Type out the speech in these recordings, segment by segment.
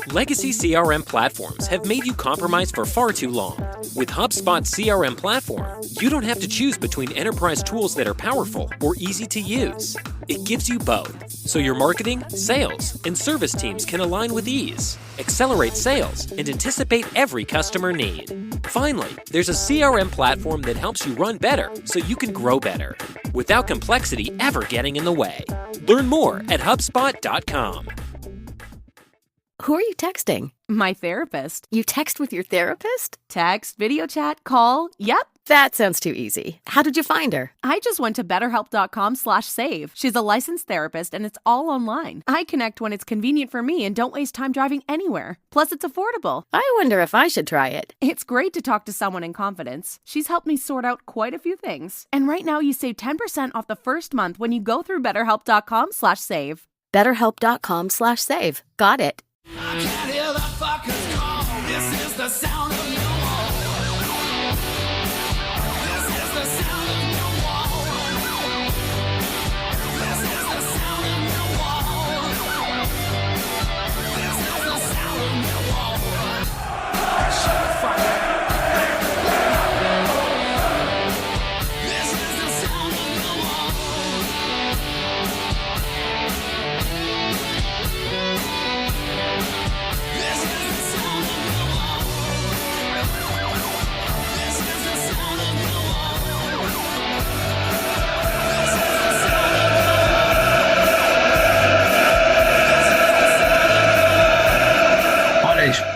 Legacy CRM platforms have made you compromise for far too long. With HubSpot's CRM platform, you don't have to choose between enterprise tools that are powerful or easy to use. It gives you both, so your marketing, sales, and service teams can align with ease, accelerate sales, and anticipate every customer need. Finally, there's a CRM platform that helps you run better so you can grow better, without complexity ever getting in the way. Learn more at HubSpot.com. Who are you texting? My therapist. You text with your therapist? Text, video chat, call. Yep. That sounds too easy. How did you find her? I just went to betterhelp.com/save. She's a licensed therapist and it's all online. I connect when it's convenient for me and don't waste time driving anywhere. Plus, it's affordable. I wonder if I should try it. It's great to talk to someone in confidence. She's helped me sort out quite a few things. And right now you save 10% off the first month when you go through betterhelp.com/save. Betterhelp.com/save. Got it. I can't hear the fuckers call. This is the sound of Millwall. This is the sound of Millwall. This is the sound of Millwall. This is the sound of Millwall. Shut the fuck up. This is the sound of Millwall.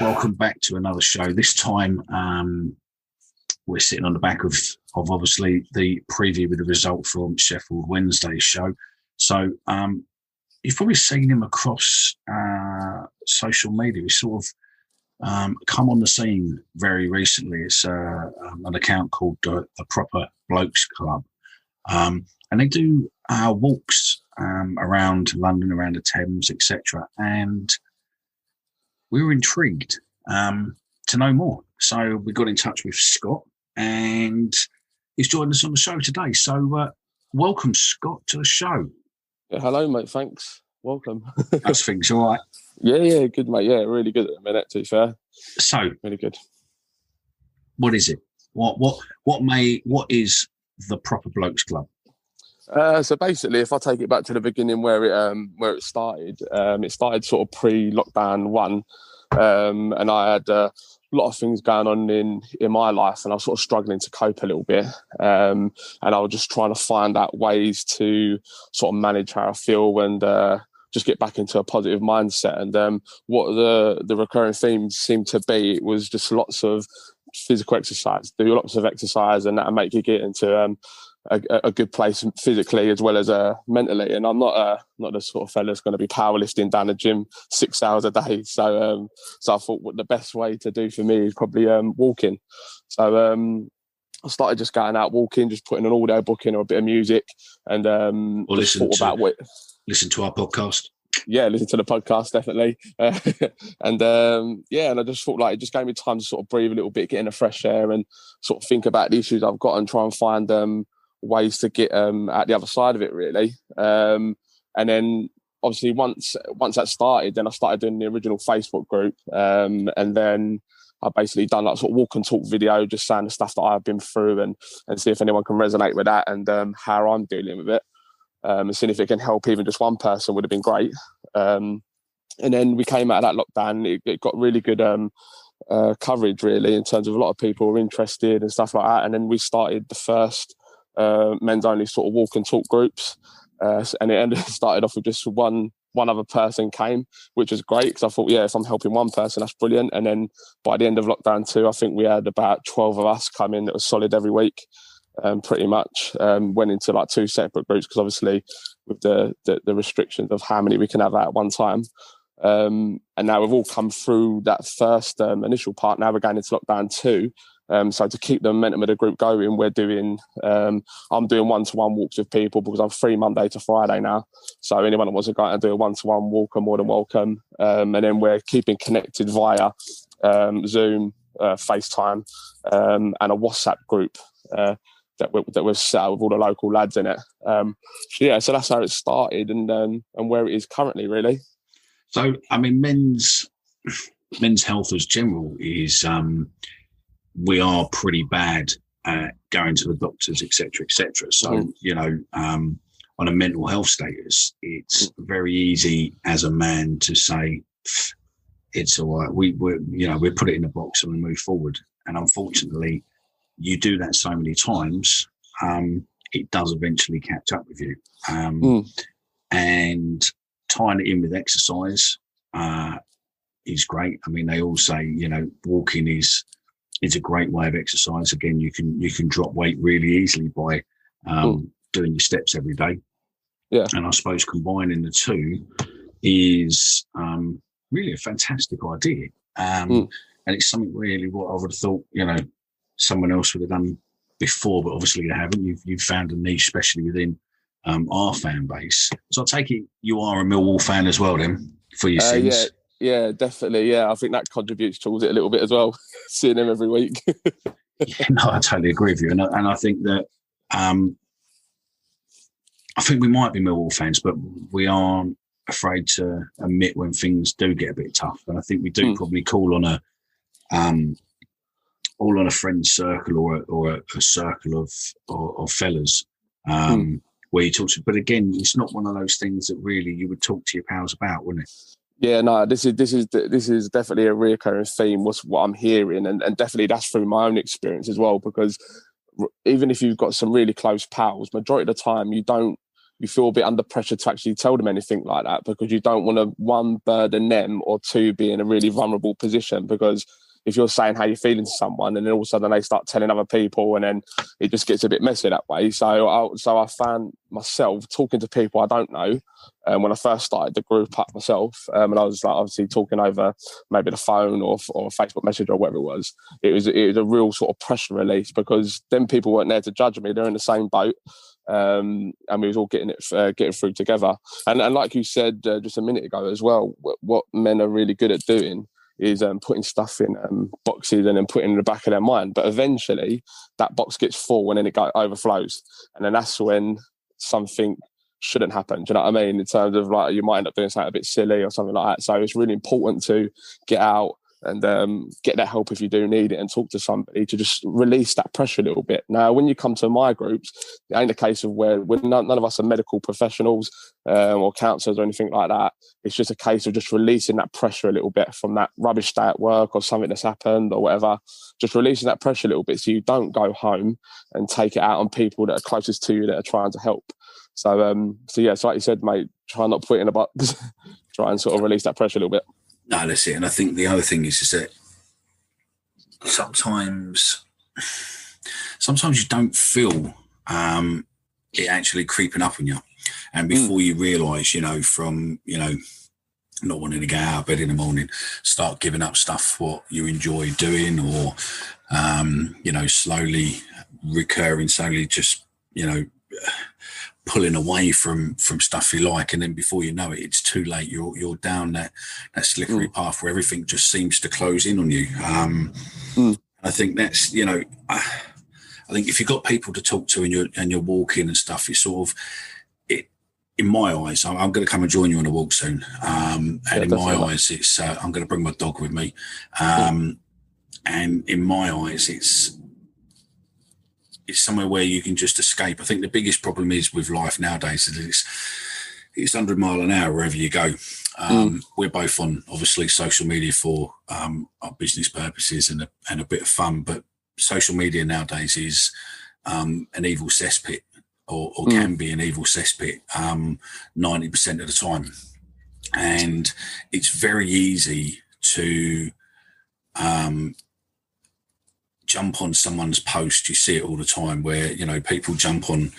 Welcome back to another show. This time we're sitting on the back of obviously the preview with the result from Sheffield Wednesday's show. So you've probably seen him across social media. He's sort of come on the scene very recently. It's an account called the Proper Blokes Club. And they do walks around London, around the Thames, etc. And we were intrigued to know more. So we got in touch with Scott and he's joined us on the show today. So welcome, Scott, to the show. Yeah, hello, mate. Thanks. Welcome. How's things? All right? Yeah, good, mate. Yeah, really good at the minute, to be fair. So, really good. What is it? What is the Proper Blokes Club? So basically, if I take it back to the beginning where it started sort of pre-lockdown one, and I had a lot of things going on in my life, and I was sort of struggling to cope a little bit, and I was just trying to find out ways to sort of manage how I feel and just get back into a positive mindset. And what the recurring themes seemed to be, it was just lots of physical exercise, do lots of exercise, and that'll make you get into a good place physically as well as mentally. And I'm not the sort of fella that's going to be powerlifting down the gym 6 hours a day. So I thought what the best way to do for me is probably walking. So I started just going out walking, just putting an audio book in or a bit of music, and just thought about what. Listen to our podcast. Yeah, listen to the podcast, definitely. And I just thought like it just gave me time to sort of breathe a little bit, get in the fresh air and sort of think about the issues I've got and try and find ways to get out the other side of it, really. And then obviously once that started, then I started doing the original Facebook group. And then I basically done like sort of walk and talk video, just saying the stuff that I've been through and see if anyone can resonate with that and how I'm dealing with it. And seeing if it can help even just one person would have been great. And then we came out of that lockdown. It got really good coverage, really, in terms of a lot of people were interested and stuff like that. And then we started the first men's only sort of walk and talk groups. And it started off with just one other person came, which was great because I thought, yeah, if I'm helping one person, that's brilliant. And then by the end of lockdown 2, I think we had about 12 of us come in that was solid every week. Pretty much went into like 2 separate groups because obviously with the restrictions of how many we can have at one time. And now we've all come through that first initial part. Now we're going into lockdown 2. So to keep the momentum of the group going, we're doing, I'm doing one-to-one walks with people because I'm free Monday to Friday now. So anyone that wants to go out and do a one-to-one walk are more than welcome. And then we're keeping connected via Zoom, FaceTime, and a WhatsApp group that we've set up with all the local lads in it. So that's how it started and where it is currently, really. So, I mean, men's men's health as general is we are pretty bad at going to the doctors, etc., etc. So on a mental health status, it's very easy as a man to say it's all right. We put it in a box and we move forward. And unfortunately, you do that so many times, it does eventually catch up with you. And tying it in with exercise is great. I mean, they all say, walking is a great way of exercise. Again, you can drop weight really easily by doing your steps every day. Yeah. And I suppose combining the two is really a fantastic idea. And it's something really what I would have thought, someone else would have done before, but obviously you haven't. You've found a niche, especially within our fan base. So I take it you are a Millwall fan as well then, for your sins. Yeah, definitely. Yeah, I think that contributes towards it a little bit as well, seeing him every week. Yeah, no, I totally agree with you. And I think that I think we might be Millwall fans, but we aren't afraid to admit when things do get a bit tough. And I think we do probably call on a friend circle or a circle of fellas where you talk to. But again, it's not one of those things that really you would talk to your pals about, wouldn't it? Yeah, no, this is definitely a recurring theme. What I'm hearing, and definitely that's through my own experience as well. Because even if you've got some really close pals, majority of the time you feel a bit under pressure to actually tell them anything like that, because you don't want to, one, burden them, or two, be in a really vulnerable position. Because if you're saying how you're feeling to someone and then all of a sudden they start telling other people, and then it just gets a bit messy that way. So I found myself talking to people I don't know when I first started the group up myself, and I was like obviously talking over maybe the phone or Facebook Messenger or whatever it was. It was a real sort of pressure release, because then people weren't there to judge me. They're in the same boat. And we was all getting through together. And like you said just a minute ago as well, what men are really good at doing is putting stuff in boxes and then putting it in the back of their mind. But eventually that box gets full and then it overflows. And then that's when something shouldn't happen. Do you know what I mean? In terms of like, you might end up doing something a bit silly or something like that. So it's really important to get out and get that help if you do need it, and talk to somebody to just release that pressure a little bit. Now, when you come to my groups, it ain't a case of where none of us are medical professionals or counsellors or anything like that. It's just a case of just releasing that pressure a little bit from that rubbish day at work or something that's happened or whatever. Just releasing that pressure a little bit so you don't go home and take it out on people that are closest to you that are trying to help. So like you said, mate, try not to put it in a box. Try and sort of release that pressure a little bit. No, that's it. And I think the other thing is that sometimes you don't feel it actually creeping up on you. And before you realise, from, not wanting to get out of bed in the morning, start giving up stuff what you enjoy doing, or, slowly just, pulling away from stuff you like, and then before you know it, it's too late. You're down that slippery path where everything just seems to close in on you. I think that's I think if you've got people to talk to and you're walking and stuff, it's sort of it. In my eyes, I'm going to come and join you on a walk soon. And in my eyes, it's I'm going to bring my dog with me. And in my eyes, it's somewhere where you can just escape. I think the biggest problem is with life nowadays is it's 100 mile an hour wherever you go. We're both on, obviously, social media for our business purposes and a bit of fun, but social media nowadays is an evil cesspit, or can be an evil cesspit 90% of the time. And it's very easy to jump on someone's post. You see it all the time where, people jump on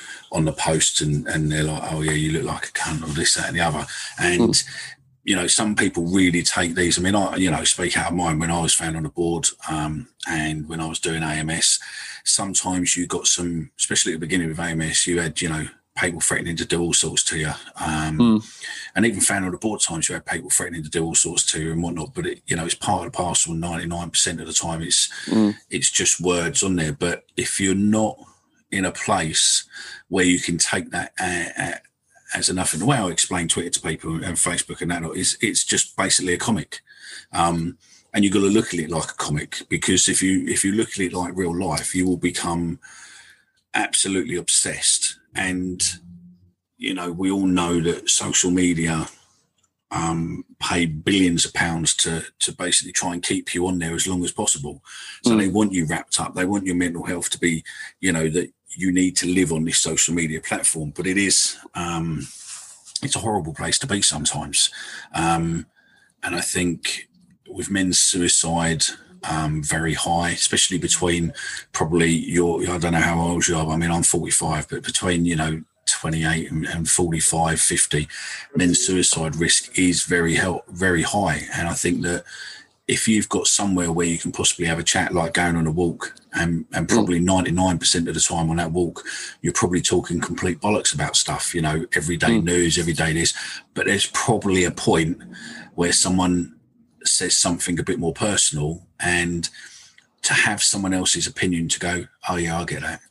the post and they're like, oh yeah, you look like a cunt, or this, that and the other. And, some people really take these. I mean, I, speak out of mine. When I was found on the board and when I was doing AMS, sometimes you got some, especially at the beginning with AMS, you had, people threatening to do all sorts to you. And even found on the board times, you had people threatening to do all sorts to you and whatnot. But it's part of the parcel. 99% of the time, it's just words on there. But if you're not in a place where you can take that as enough, and the way I explain Twitter to people and Facebook and that, it's just basically a comic. And you've got to look at it like a comic, because if you look at it like real life, you will become absolutely obsessed. And, you know, we all know that social media pay billions of pounds to basically try and keep you on there as long as possible. So they want you wrapped up. They want your mental health to be, you know, that you need to live on this social media platform. But it is, it's a horrible place to be sometimes. And I think with men's suicide very high, especially between probably I don't know how old you are. I mean, I'm 45, but between, you know, 28 and 45, 50, men's suicide risk is very high. And I think that if you've got somewhere where you can possibly have a chat, like going on a walk, and probably 99% of the time on that walk, you're probably talking complete bollocks about stuff, you know, everyday news, everyday this. But there's probably a point where someone says something a bit more personal, and to have someone else's opinion to go, oh yeah, I get that.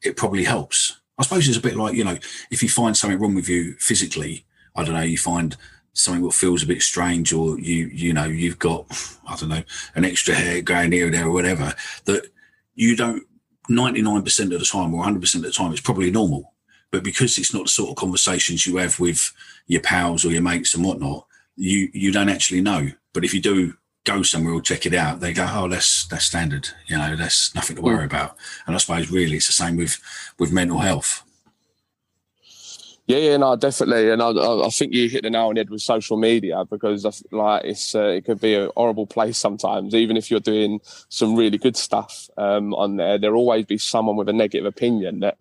It probably helps. I suppose it's a bit like, you know, if you find something wrong with you physically, I don't know, you find something that feels a bit strange, or you know, you've got, I don't know, an extra hair going here or there or whatever, that you don't, 99% of the time or 100% of the time, it's probably normal. But because it's not the sort of conversations you have with your pals or your mates and whatnot, you don't actually know. But if you do go somewhere or check it out, they go, oh, that's standard, you know, that's nothing to worry about. And I suppose really it's the same with mental health. Yeah, no, definitely. And I think you hit the nail on the head with social media, because like it could be a horrible place sometimes. Even if you're doing some really good stuff on there, there'll always be someone with a negative opinion that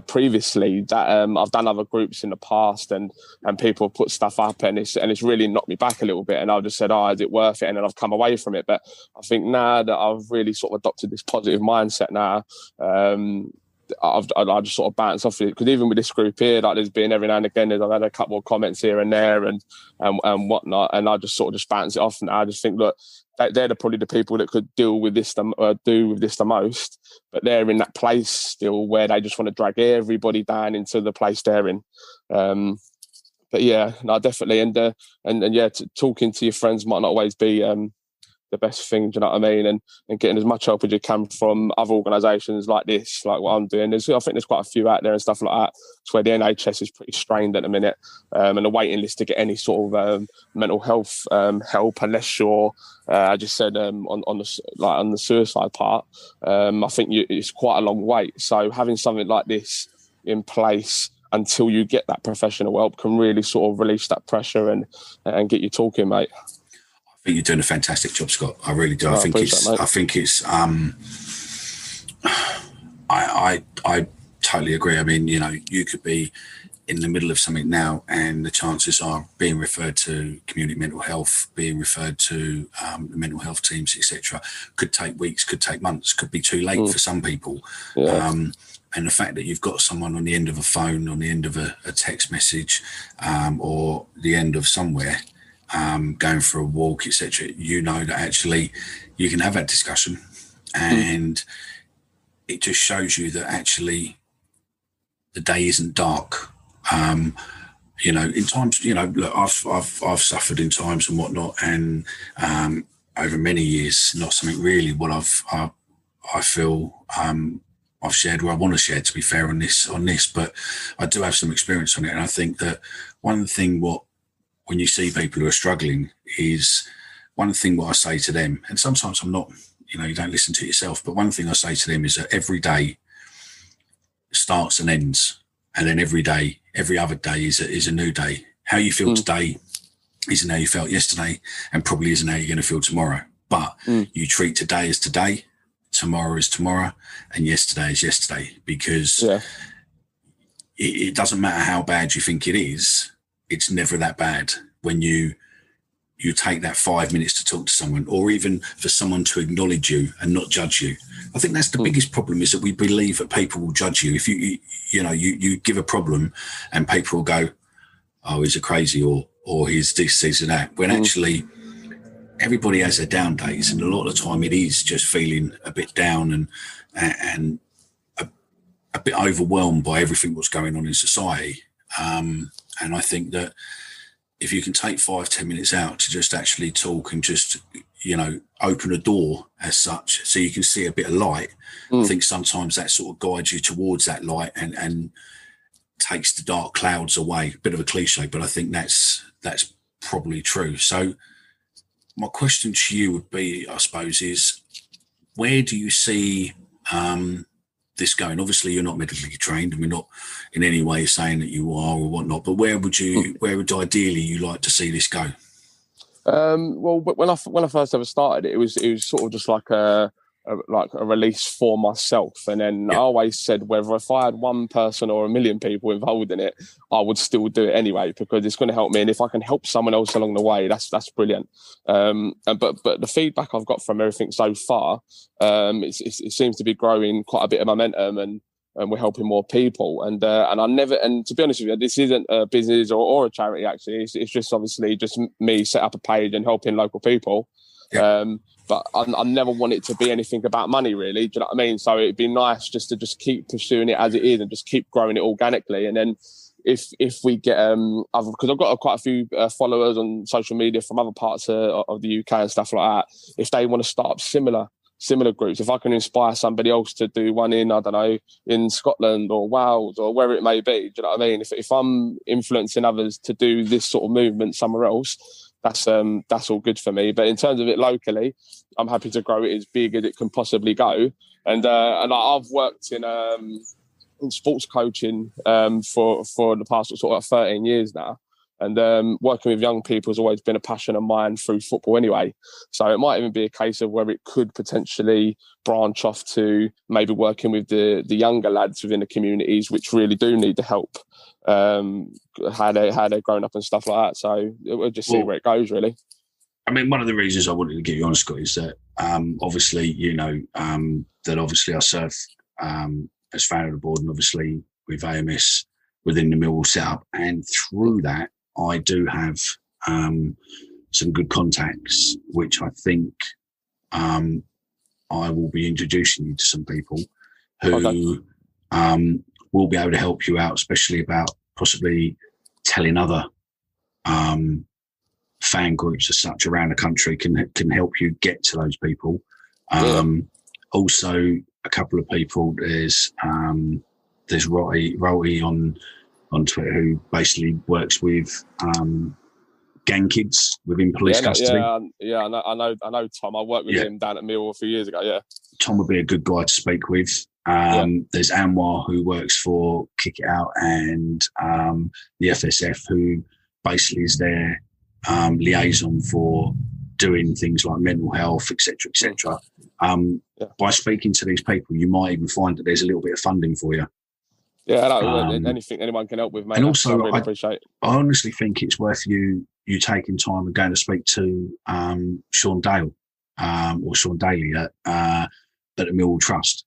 previously that I've done other groups in the past, and people have put stuff up, and it's really knocked me back a little bit, and I've just said, oh, is it worth it? And then I've come away from it. But I think now that I've really sort of adopted this positive mindset now, I just sort of bounce off it, because even with this group here, like there's been every now and again, I've had a couple of comments here and there and whatnot, and I just sort of just bounce it off. And I just think, look, they're probably the people that could do with this the most, but they're in that place still where they just want to drag everybody down into the place they're in. But yeah, no, definitely, and yeah, talking to your friends might not always be the best thing, do you know what I mean? And getting as much help as you can from other organisations like this, like what I'm doing. I think there's quite a few out there and stuff like that. It's where the NHS is pretty strained at the minute, and the waiting list to get any sort of mental health help, unless you're, I just said on the suicide part, I think it's quite a long wait. So having something like this in place until you get that professional help can really sort of release that pressure and get you talking, mate. I think you're doing a fantastic job, Scott. I really do. I think it's. I totally agree. I mean, you know, you could be in the middle of something now, and the chances are being referred to community mental health, being referred to the mental health teams, etc., could take weeks, could take months, could be too late for some people. Yeah. And the fact that you've got someone on the end of a phone, on the end of a text message, or the end of somewhere. Going for a walk, etc., you know that actually you can have that discussion, and it just shows you that actually the day isn't dark. You know, in times, you know, look, I've suffered in times and whatnot, and over many years, not something really what I feel I've shared, or I want to share, to be fair, on this, but I do have some experience on it, and I think that one thing when you see people who are struggling is one thing what I say to them, and sometimes I'm not, you know, you don't listen to yourself, but one thing I say to them is that every day starts and ends, and then every other day is a new day. How you feel today isn't how you felt yesterday, and probably isn't how you're going to feel tomorrow. But you treat today as today, tomorrow is tomorrow, and yesterday is yesterday, because it doesn't matter how bad you think it is. It's never that bad when you take that 5 minutes to talk to someone, or even for someone to acknowledge you and not judge you. I think that's the biggest problem, is that we believe that people will judge you. If you give a problem and people will go, oh, he's a crazy, or he's this, he's that, when actually everybody has their down days, and a lot of the time it is just feeling a bit down and a bit overwhelmed by everything that's going on in society. And I think that if you can take 5-10 minutes out to just actually talk and just, open a door as such, so you can see a bit of light. I think sometimes that sort of guides you towards that light and takes the dark clouds away. A bit of a cliche, but I think that's probably true. So my question to you would be, I suppose, is where do you see this going? Obviously, you're not medically trained, and we're not in any way saying that you are or whatnot. But where would ideally you like to see this go? Well, when I first ever started it, it was sort of just like a release for myself, and then I always said whether if I had one person or a million people involved in it, I would still do it anyway, because it's going to help me, and if I can help someone else along the way, that's brilliant. But the feedback I've got from everything so far, it seems to be growing quite a bit of momentum, and we're helping more people. And to be honest with you, this isn't a business or a charity. Actually, it's just obviously just me set up a page and helping local people. Yeah. But I never want it to be anything about money, really. Do you know what I mean? So it'd be nice just to keep pursuing it as it is and just keep growing it organically. And then if we get because I've got quite a few followers on social media from other parts of the UK and stuff like that, if they want to start up similar groups, if I can inspire somebody else to do one in, I don't know, in Scotland or Wales or wherever it may be, do you know what I mean? If I'm influencing others to do this sort of movement somewhere else, that's all good for me. But in terms of it locally, I'm happy to grow it as big as it can possibly go. And I've worked in sports coaching for the past sort of 13 years now. And working with young people has always been a passion of mine through football anyway. So it might even be a case of where it could potentially branch off to maybe working with the younger lads within the communities, which really do need the help, how they're growing up and stuff like that. So we'll just see where it goes, really. I mean, one of the reasons I wanted to get you on, Scott, is that obviously, that obviously I serve as founder of the board, and obviously with AMS within the Millwall setup. And through that, I do have some good contacts, which I think I will be introducing you to some people who will be able to help you out, especially about possibly telling other fan groups as such around the country can help you get to those people. Also, a couple of people, there's Rory on Twitter who basically works with gang kids within police custody. I know Tom. I worked with him down at Millwall a few years ago. Yeah, Tom would be a good guy to speak with. There's Anwar, who works for Kick It Out and the FSF, who basically is their liaison for doing things like mental health, etc. By speaking to these people, you might even find that there's a little bit of funding for you. Yeah, anything anyone can help with, mate. And also, I really appreciate it. I honestly think it's worth you taking time and going to speak to Sean Dale or Sean Daly at the Millwall Trust,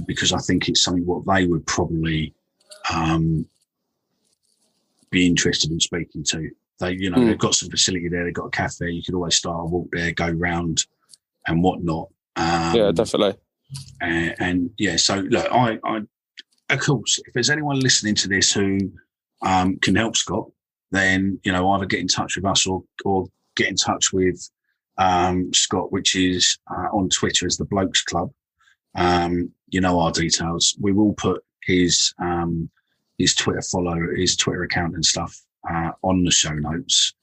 because I think it's something what they would probably be interested in speaking to. They, they've got some facility there. They've got a cafe. You could always start a walk there, go round, and whatnot. Yeah, definitely. So look, I of course, if there's anyone listening to this who can help Scott, then either get in touch with us or get in touch with Scott, which is on Twitter as the Blokes Club. Our details. We will put his Twitter account and stuff on the show notes.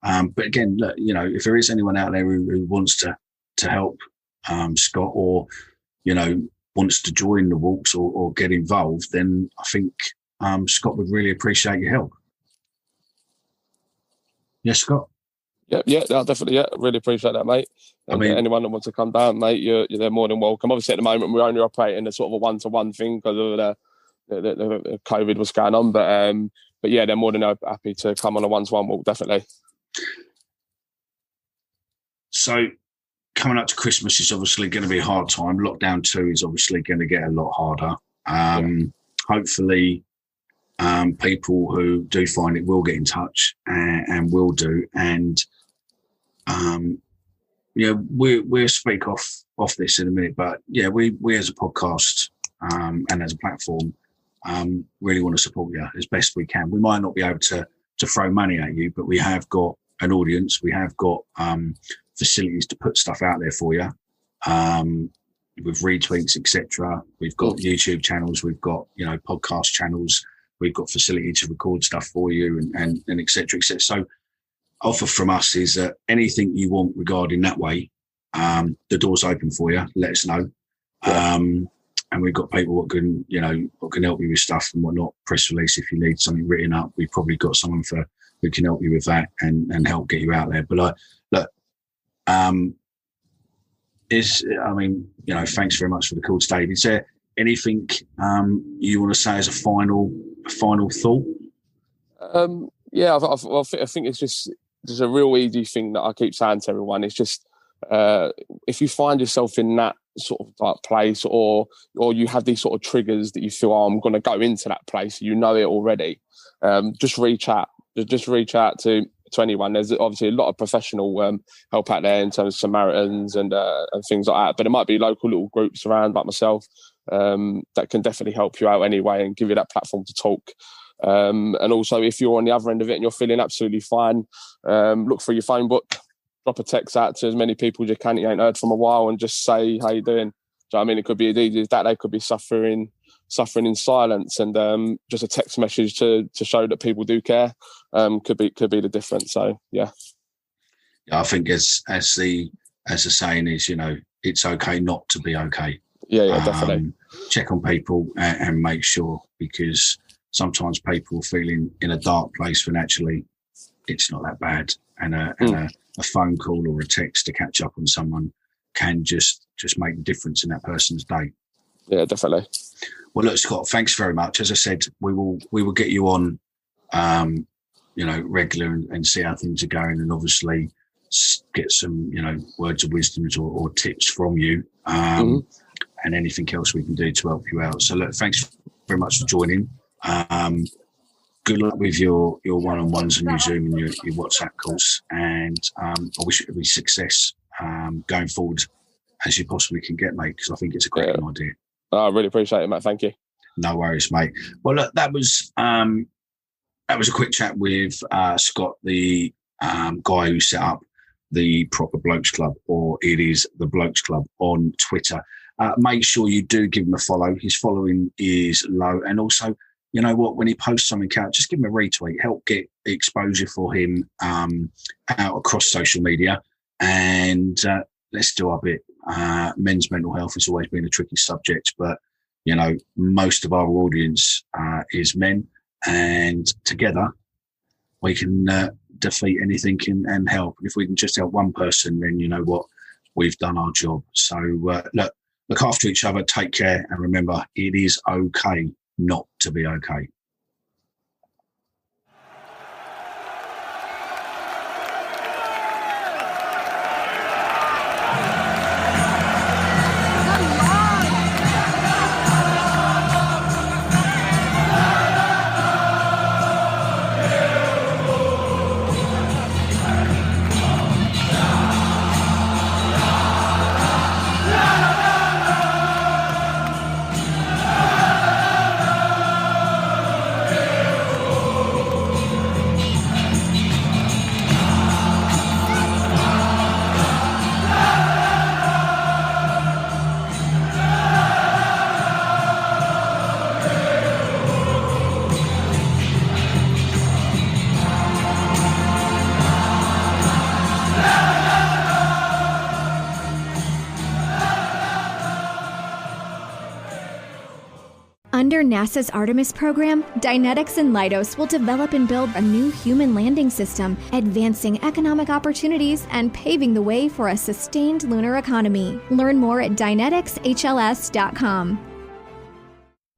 But again, look, if there is anyone out there who wants to help Scott, or wants to join the walks or get involved, then I think Scott would really appreciate your help. Yes, Scott? Yeah, definitely. Yeah, really appreciate that, mate. And anyone that wants to come down, mate, they're more than welcome. Obviously, at the moment, we're only operating a sort of a one-to-one thing because of the COVID was going on. But yeah, they're more than happy to come on a one-to-one walk, definitely. So, coming up to Christmas is obviously going to be a hard time. Lockdown 2 is obviously going to get a lot harder. Hopefully, people who do find it will get in touch and will do. And, we'll speak off this in a minute. But, yeah, we as a podcast and as a platform really want to support you as best we can. We might not be able to to throw money at you, but we have got an audience. We have got facilities to put stuff out there for you, with retweets, etc. We've got YouTube channels. We've got, you know, podcast channels. We've got facility to record stuff for you, and etc. etc. So, offer from us is that anything you want regarding that way, the door's open for you. Let us know. And we've got people that can, you know, what can help you with stuff and whatnot. Press release if you need something written up. We've probably got someone who can help you with that and help get you out there. But look, I mean, you know, thanks very much for the call, Dave. Is there anything you want to say as a final thought? Yeah, I think it's just a real easy thing that I keep saying to everyone. It's just if you find yourself in that sort of like place, or you have these sort of triggers that you feel, oh, I'm going to go into that place, you know it already, just reach out. Just reach out to anyone. There's obviously a lot of professional help out there in terms of Samaritans and things like that, but it might be local little groups around like myself that can definitely help you out anyway and give you that platform to talk. And also, if you're on the other end of it and you're feeling absolutely fine, look for your phone book, drop a text out to as many people as you can you ain't heard from a while, and just say, how you doing? So, I mean, it could be as easy as that. They could be suffering in silence, and just a text message to show that people do care could be the difference. So, yeah. I think as the saying is, you know, it's okay not to be okay. Yeah, definitely. Check on people and make sure, because sometimes people are feeling in a dark place when actually it's not that bad, and a phone call or a text to catch up on someone can just make the difference in that person's day. Yeah, definitely. Well, look, Scott, thanks very much. As I said, we will get you on, you know, regular and see how things are going, and obviously get some, you know, words of wisdom or tips from you, and anything else we can do to help you out. So, look, thanks very much for joining. Good luck with your one-on-ones and your Zoom and your WhatsApp calls, and I wish it would be success going forward as you possibly can get, mate, because I think it's a great idea. I really appreciate it, Matt. Thank you. No worries, mate. Well, look, that was a quick chat with Scott, the guy who set up the Proper Blokes Club, or it is the Blokes Club on Twitter. Make sure you do give him a follow. His following is low, and also, you know what, when he posts something out, just give him a retweet. Help get exposure for him out across social media, and let's do our bit. Men's mental health has always been a tricky subject, but, you know, most of our audience is men, and together we can defeat anything and help. And if we can just help one person, then you know what, we've done our job. So look after each other, take care, and remember, it is okay not to be okay. Under NASA's Artemis program, Dynetics and Leidos will develop and build a new human landing system, advancing economic opportunities and paving the way for a sustained lunar economy. Learn more at DyneticsHLS.com.